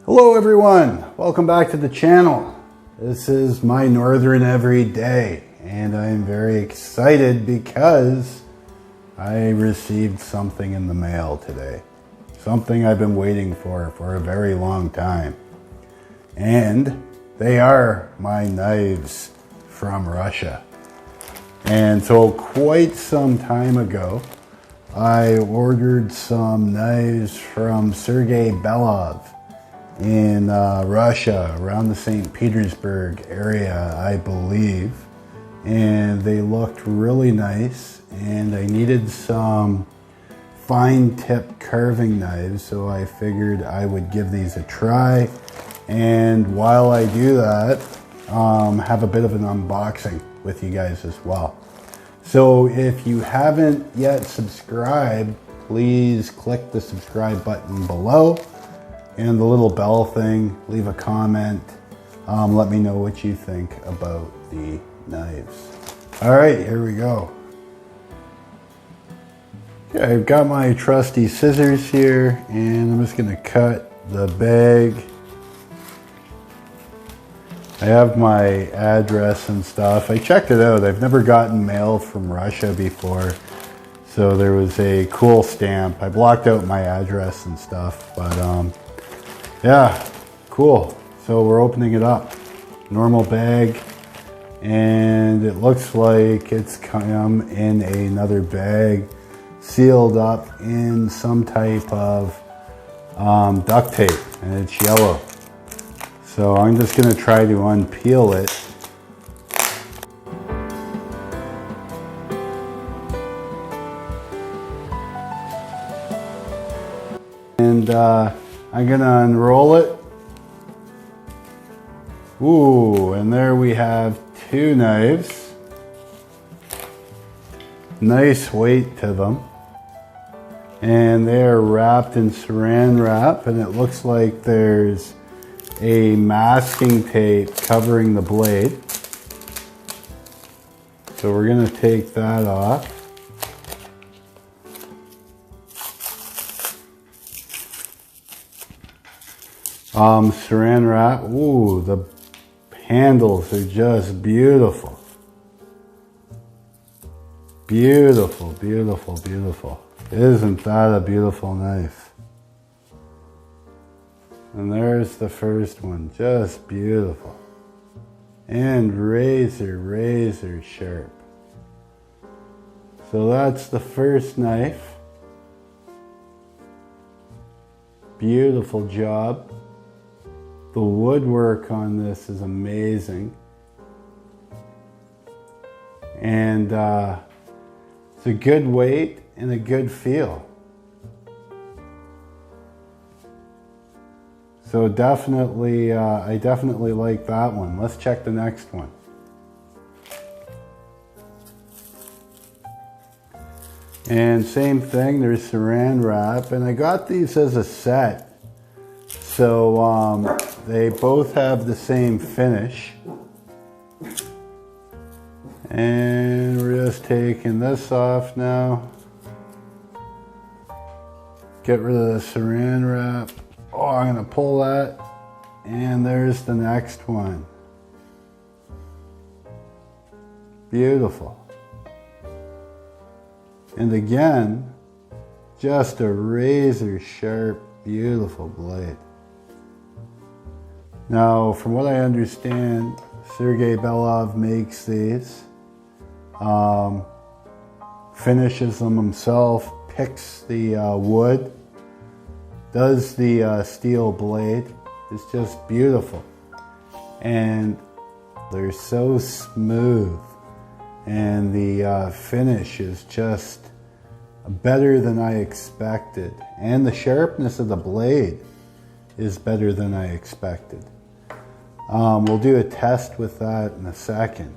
Hello everyone, welcome back to the channel. This is my Northern Everyday and I'm very excited because I received something in the mail today. Something I've been waiting for a very long time. And they are my knives from Russia. And so quite some time ago, I ordered some knives from Sergey Belov in Russia, around the St. Petersburg area, I believe. And they looked really nice, and I needed some fine tip carving knives, so I figured I would give these a try. And while I do that, have a bit of an unboxing with you guys as well. So if you haven't yet subscribed, please click the subscribe button below and the little bell thing. Leave a comment. Let me know what you think about the knives. All right, here we go. Okay, I've got my trusty scissors here, and I'm just gonna cut the bag. I have my address and stuff. I checked it out. I've never gotten mail from Russia before, so there was a cool stamp. I blocked out my address and stuff, but yeah, cool. So we're opening it up. Normal bag, and it looks like it's come in another bag, sealed up in some type of duct tape, and it's yellow. So I'm just gonna try to unpeel it. And I'm gonna unroll it. Ooh, and there we have two knives. Nice weight to them. And they are wrapped in saran wrap, and it looks like there's a masking tape covering the blade. So we're gonna take that off. Saran wrap. Ooh, the handles are just beautiful. Beautiful, beautiful, beautiful. Isn't that a beautiful knife? And there's the first one, just beautiful. And razor, razor sharp. So that's the first knife. Beautiful job. The woodwork on this is amazing. And it's a good weight and a good feel. So definitely, I definitely like that one. Let's check the next one. And same thing, there's saran wrap, and I got these as a set. So they both have the same finish. And we're just taking this off now. Get rid of the saran wrap. Oh, I'm gonna pull that, and there's the next one. Beautiful. And again, just a razor sharp, beautiful blade. Now, from what I understand, Sergey Belov makes these, finishes them himself, picks the wood, does the steel blade. It's just beautiful. And they're so smooth. And the finish is just better than I expected. And the sharpness of the blade is better than I expected. We'll do a test with that in a second.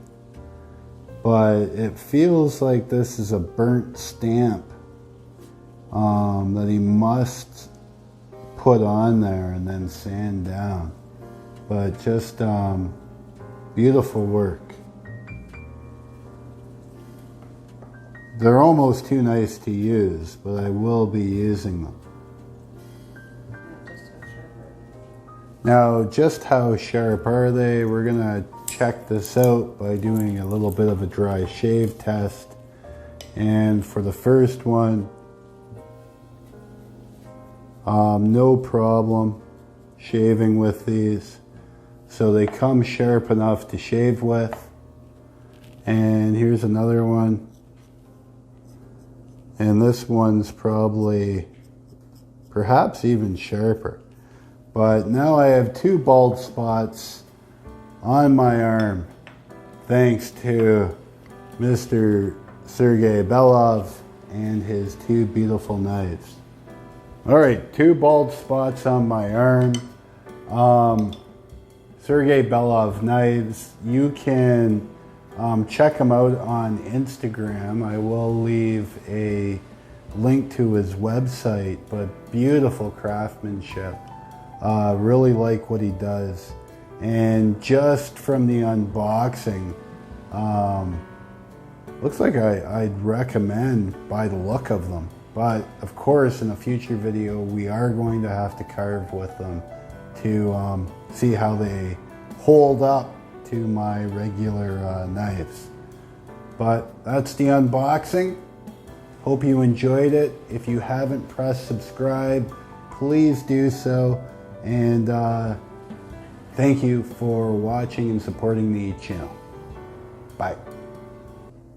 But it feels like this is a burnt stamp that he must put on there and then sand down. But just beautiful work. They're almost too nice to use, but I will be using them. Now, just how sharp are they? We're gonna check this out by doing a little bit of a dry shave test. And for the first one, no problem shaving with these. So they come sharp enough to shave with. And here's another one. And this one's probably, perhaps even sharper. But now I have 2 bald spots on my arm, thanks to Mr. Sergey Belov and his 2 beautiful knives. All right, 2 bald spots on my arm. Sergey Belov knives. You can check him out on Instagram. I will leave a link to his website, but beautiful craftsmanship. Really like what he does. And just from the unboxing, looks like I'd recommend by the look of them. But of course, in a future video, we are going to have to carve with them to see how they hold up to my regular knives. But that's the unboxing. Hope you enjoyed it. If you haven't pressed subscribe, please do so. And thank you for watching and supporting the channel. Bye.